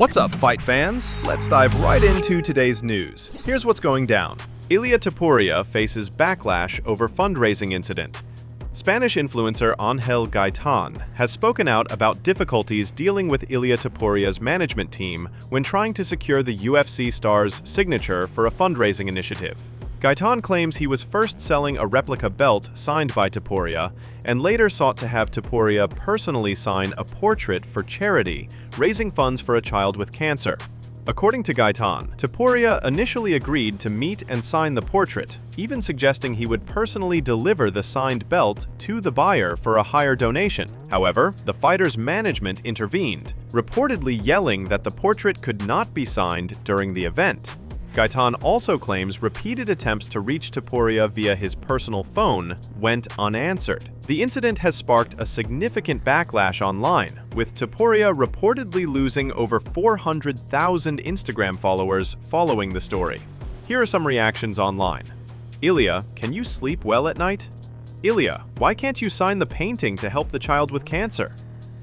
What's up, fight fans? Let's dive right into today's news. Here's what's going down. Ilia Topuria faces backlash over fundraising incident. Spanish influencer Angel Gaitan has spoken out about difficulties dealing with Ilia Topuria's management team when trying to secure the UFC star's signature for a fundraising initiative. Gaitan claims he was first selling a replica belt signed by Topuria and later sought to have Topuria personally sign a portrait for charity, raising funds for a child with cancer. According to Gaitan, Topuria initially agreed to meet and sign the portrait, even suggesting he would personally deliver the signed belt to the buyer for a higher donation. However, the fighter's management intervened, reportedly yelling that the portrait could not be signed during the event. Gaitan also claims repeated attempts to reach Topuria via his personal phone went unanswered. The incident has sparked a significant backlash online, with Topuria reportedly losing over 400,000 Instagram followers following the story. Here are some reactions online. Ilia, can you sleep well at night? Ilia, why can't you sign the painting to help the child with cancer?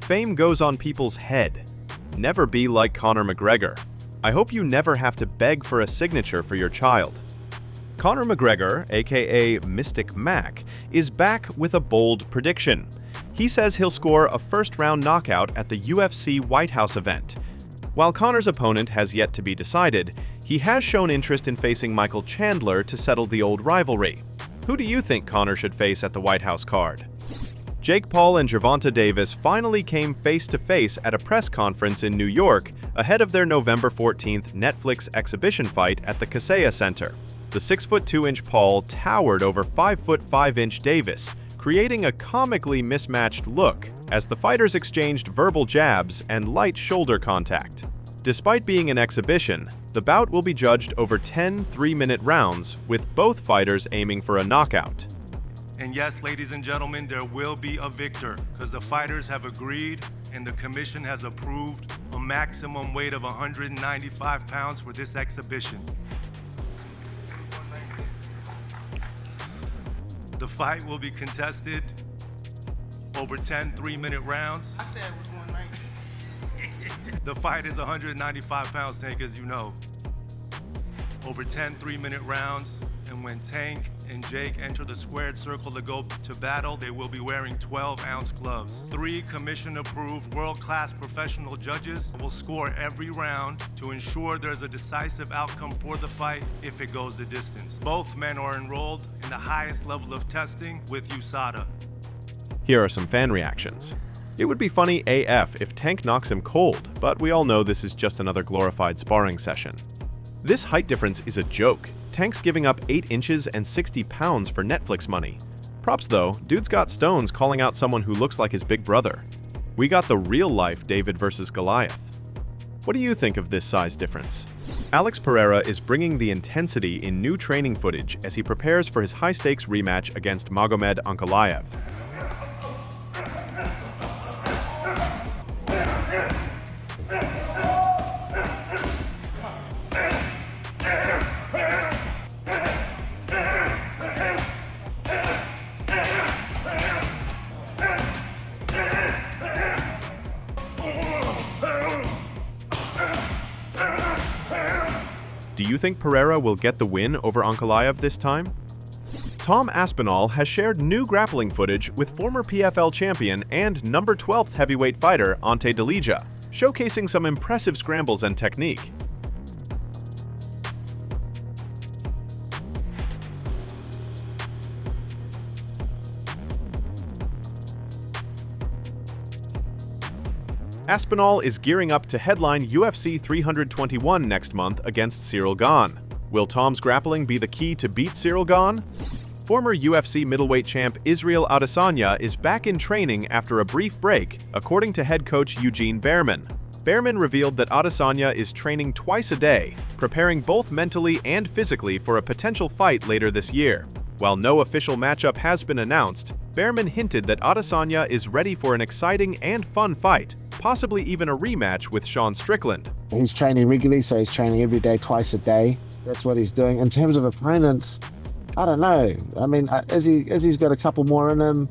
Fame goes on people's head. Never be like Conor McGregor. I hope you never have to beg for a signature for your child. Conor McGregor, aka Mystic Mac, is back with a bold prediction. He says he'll score a first-round knockout at the UFC White House event. While Conor's opponent has yet to be decided, he has shown interest in facing Michael Chandler to settle the old rivalry. Who do you think Conor should face at the White House card? Jake Paul and Gervonta Davis finally came face-to-face at a press conference in New York ahead of their November 14th Netflix exhibition fight at the Kaseya Center. The 6'2" Paul towered over 5'5" Davis, creating a comically mismatched look as the fighters exchanged verbal jabs and light shoulder contact. Despite being an exhibition, the bout will be judged over 10 3-minute rounds, with both fighters aiming for a knockout. And yes, ladies and gentlemen, there will be a victor because the fighters have agreed and the commission has approved a maximum weight of 195 pounds for this exhibition. The fight will be contested over 10 3-minute rounds. I said it was 190. The fight is 195 pounds, Tank, as you know. Over 10 3-minute rounds. And when Tank and Jake enter the squared circle to go to battle, they will be wearing 12-ounce gloves. 3 commission-approved world-class professional judges will score every round to ensure there's a decisive outcome for the fight if it goes the distance. Both men are enrolled in the highest level of testing with USADA. Here are some fan reactions. It would be funny AF if Tank knocks him cold, but we all know this is just another glorified sparring session. This height difference is a joke. Tank's giving up 8 inches and 60 pounds for Netflix money. Props though, dude's got stones calling out someone who looks like his big brother. We got the real-life David versus Goliath. What do you think of this size difference? Alex Pereira is bringing the intensity in new training footage as he prepares for his high-stakes rematch against Magomed Ankalaev. Do you think Pereira will get the win over Ankalaev this time? Tom Aspinall has shared new grappling footage with former PFL champion and number 12th heavyweight fighter Ante Delija, showcasing some impressive scrambles and technique. Aspinall is gearing up to headline UFC 321 next month against Cyril Gane. Will Tom's grappling be the key to beat Cyril Gane? Former UFC middleweight champ Israel Adesanya is back in training after a brief break, according to head coach Eugene Behrman. Behrman revealed that Adesanya is training twice a day, preparing both mentally and physically for a potential fight later this year. While no official matchup has been announced, Behrman hinted that Adesanya is ready for an exciting and fun fight, possibly even a rematch with Sean Strickland. He's training regularly, so he's training every day, twice a day. That's what he's doing. In terms of opponents, I don't know. I mean, Izzy's got a couple more in him.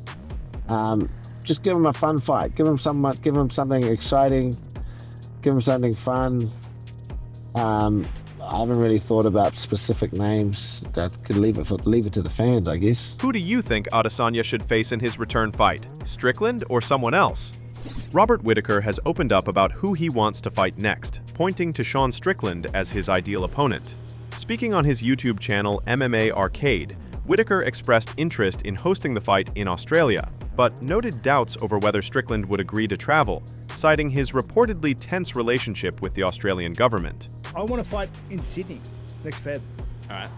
Just give him a fun fight. Give him something exciting. Give him something fun. I haven't really thought about specific names. That could leave it to the fans, I guess. Who do you think Adesanya should face in his return fight? Strickland or someone else? Robert Whittaker has opened up about who he wants to fight next, pointing to Sean Strickland as his ideal opponent. Speaking on his YouTube channel MMA Arcade, Whittaker expressed interest in hosting the fight in Australia, but noted doubts over whether Strickland would agree to travel, citing his reportedly tense relationship with the Australian government. I want to fight in Sydney next Feb. All right.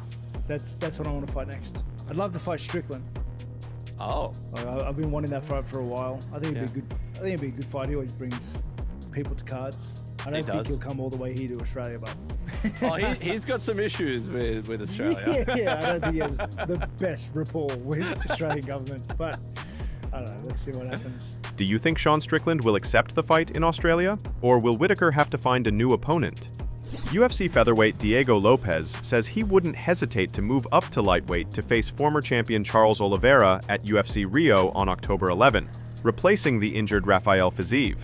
That's what I want to fight next. I'd love to fight Strickland. Oh. I've been wanting that fight for a while. I think it'd be good. I think it'd be a good fight. He always brings people to cards. I don't think he'll come all the way here to Australia, but He's got some issues with Australia. yeah, I don't think he has the best rapport with the Australian government, but I don't know. Let's see what happens. Do you think Sean Strickland will accept the fight in Australia, or will Whittaker have to find a new opponent? UFC featherweight Diego Lopes says he wouldn't hesitate to move up to lightweight to face former champion Charles Oliveira at UFC Rio on October 11, replacing the injured Rafael Fiziev.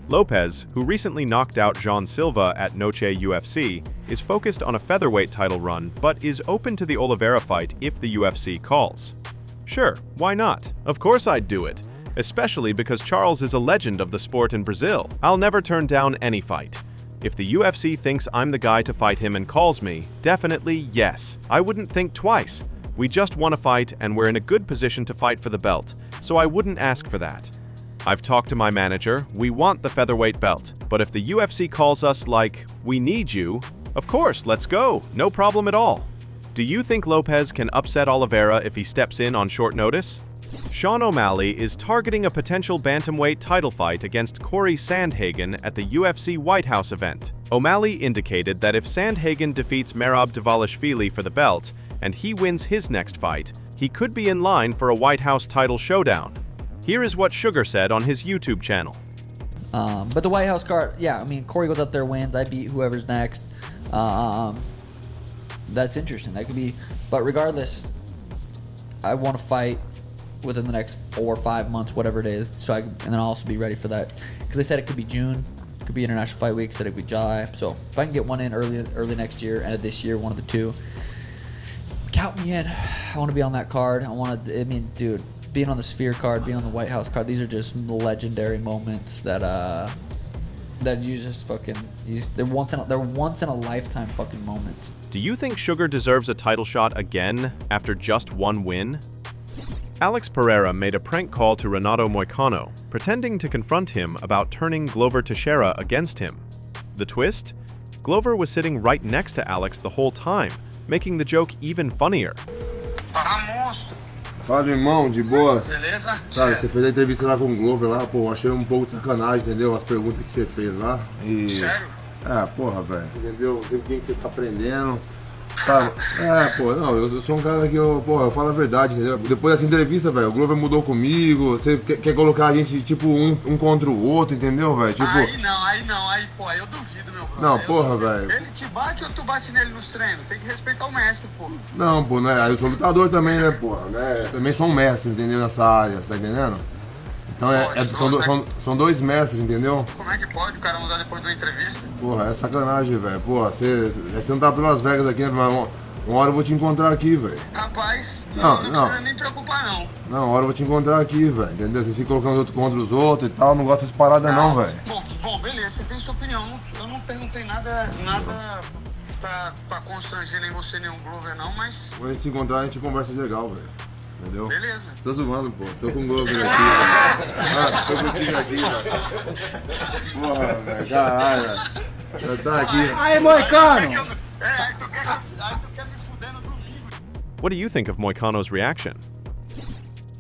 Lopes, who recently knocked out Jean Silva at Noche UFC, is focused on a featherweight title run, but is open to the Oliveira fight if the UFC calls. Sure, why not? Of course I'd do it, especially because Charles is a legend of the sport in Brazil. I'll never turn down any fight. If the UFC thinks I'm the guy to fight him and calls me, definitely yes. I wouldn't think twice. We just won a fight and we're in a good position to fight for the belt, so I wouldn't ask for that. I've talked to my manager, we want the featherweight belt, but if the UFC calls us like, we need you, of course, let's go, no problem at all. Do you think Lopes can upset Oliveira if he steps in on short notice? Sean O'Malley is targeting a potential bantamweight title fight against Corey Sandhagen at the UFC White House event. O'Malley indicated that if Sandhagen defeats Merab Dvalishvili for the belt, and he wins his next fight, he could be in line for a White House title showdown. Here is what Sugar said on his YouTube channel. But the White House card, yeah, I mean, Corey goes up there, wins, I beat whoever's next. That's interesting. That could be, but regardless, I want to fight within the next 4 or 5 months, whatever it is. And then I'll also be ready for that, because they said it could be June, could be International Fight Week, said it could be July. So if I can get one in early next year, end of this year, one of the two, count me in. I want to be on that card. I mean, dude, being on the Sphere card, being on the White House card, these are just legendary moments that you just fucking, they're once in a lifetime fucking moments. Do you think Sugar deserves a title shot again after just one win? Alex Pereira made a prank call to Renato Moicano, pretending to confront him about turning Glover Teixeira against him. The twist? Glover was sitting right next to Alex the whole time, making the joke even funnier. Fala, irmão, de boa. Beleza? Cara, você fez a entrevista lá com o Glover lá, pô, achei um pouco de sacanagem, entendeu? As perguntas que você fez lá. E... Sério? Porra, velho. Entendeu? Não sei quem que você tá aprendendo. Sabe? Pô, não, eu sou um cara que eu falo a verdade, entendeu? Depois dessa entrevista, velho, o Glover mudou comigo, você quer colocar a gente, tipo, um contra o outro, entendeu, velho? Tipo... Aí, pô, eu duvido, meu brother. Não, porra, velho. Ele te bate ou tu bate nele nos treinos? Tem que respeitar o mestre, pô. Não, pô, né? Eu sou lutador também, né, porra, né? Também sou um mestre, entendeu, nessa área, você tá entendendo? Então são dois mestres, entendeu? Como é que pode o cara mudar depois de uma entrevista? Porra, é sacanagem, velho. Porra, é que você não tá pelas Vegas aqui, né? Mas uma hora eu vou te encontrar aqui, velho. Rapaz, não precisa nem preocupar, não. Não, uma hora eu vou te encontrar aqui, velho. Entendeu? Vocês ficam colocando os outros contra os outros e tal. Não gosto dessas paradas, não, velho. Bom, beleza, você tem sua opinião. Eu não perguntei nada pra constranger nem você, nem o Glover, não, mas... Quando a gente se encontrar, a gente conversa legal, velho. Entendeu? Beleza. Tô zoando, pô. Tô com o Glover aqui, velho. Tô contigo aqui, velho. Porra, velho. Caralho, velho. Já tá aqui. Aí, Moicano! Aí tu quer me fuder no domingo. What do you think of Moicano's reaction?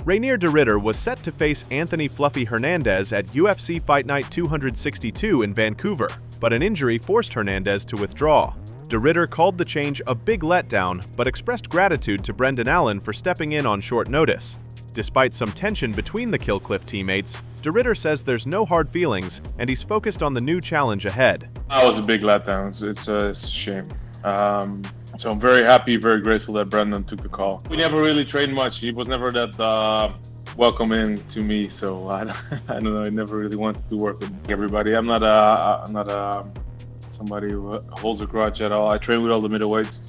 Reinier de Ridder was set to face Anthony Fluffy Hernandez at UFC Fight Night 262 in Vancouver, but an injury forced Hernandez to withdraw. De Ridder called the change a big letdown, but expressed gratitude to Brendan Allen for stepping in on short notice. Despite some tension between the Killcliff teammates, De Ridder says there's no hard feelings, and he's focused on the new challenge ahead. That was a big letdown. It's a shame. So I'm very happy, very grateful that Brendan took the call. We never really trained much. He was never that welcoming to me. So I don't know. I never really wanted to work with everybody. I'm not somebody who holds a grudge at all. I train with all the middleweights,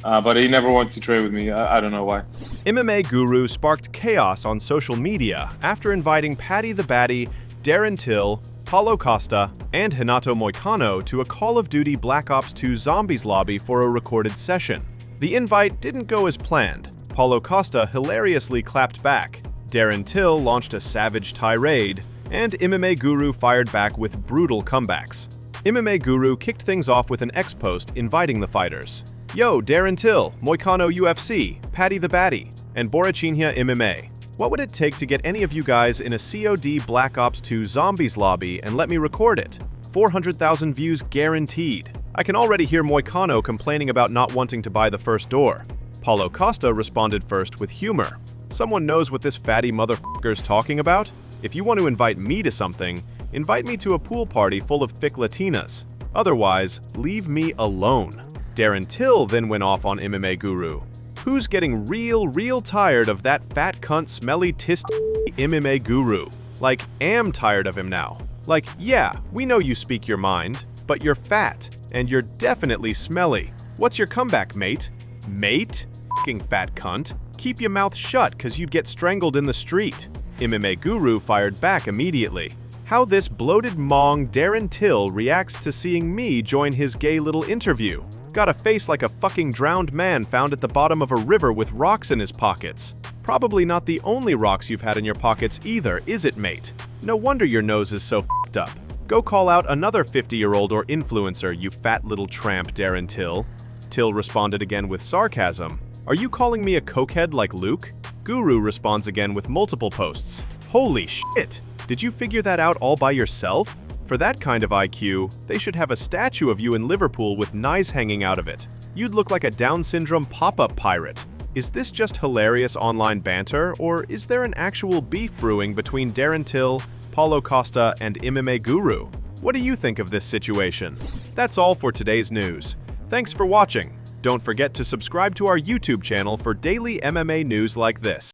but he never wanted to train with me. I don't know why. MMA Guru sparked chaos on social media after inviting Paddy the Baddy, Darren Till, Paulo Costa, and Renato Moicano to a Call of Duty Black Ops 2 Zombies lobby for a recorded session. The invite didn't go as planned. Paulo Costa hilariously clapped back, Darren Till launched a savage tirade, and MMA Guru fired back with brutal comebacks. MMA Guru kicked things off with an X-post inviting the fighters. Yo, Darren Till, Moicano UFC, Paddy the Baddy, and Borrachinha MMA. What would it take to get any of you guys in a COD Black Ops 2 Zombies lobby and let me record it? 400,000 views guaranteed. I can already hear Moicano complaining about not wanting to buy the first door. Paulo Costa responded first with humor. Someone knows what this fatty motherfucker's talking about? If you want to invite me to something, invite me to a pool party full of thick Latinas. Otherwise, leave me alone. Darren Till then went off on MMA Guru. Who's getting real tired of that fat cunt smelly MMA Guru? Like, am tired of him now. Like, yeah, we know you speak your mind, but you're fat, and you're definitely smelly. What's your comeback, mate? Mate? F***ing fat cunt. Keep your mouth shut, cause you'd get strangled in the street. MMA Guru fired back immediately. How this bloated mong Darren Till reacts to seeing me join his gay little interview. Got a face like a fucking drowned man found at the bottom of a river with rocks in his pockets. Probably not the only rocks you've had in your pockets either, is it, mate? No wonder your nose is so f***ed up. Go call out another 50-year-old or influencer, you fat little tramp, Darren Till. Till responded again with sarcasm. Are you calling me a cokehead like Luke? Guru responds again with multiple posts. Holy shit! Did you figure that out all by yourself? For that kind of IQ, they should have a statue of you in Liverpool with knives hanging out of it. You'd look like a Down syndrome pop-up pirate. Is this just hilarious online banter, or is there an actual beef brewing between Darren Till, Paulo Costa, and MMA Guru? What do you think of this situation? That's all for today's news. Thanks for watching. Don't forget to subscribe to our YouTube channel for daily MMA news like this.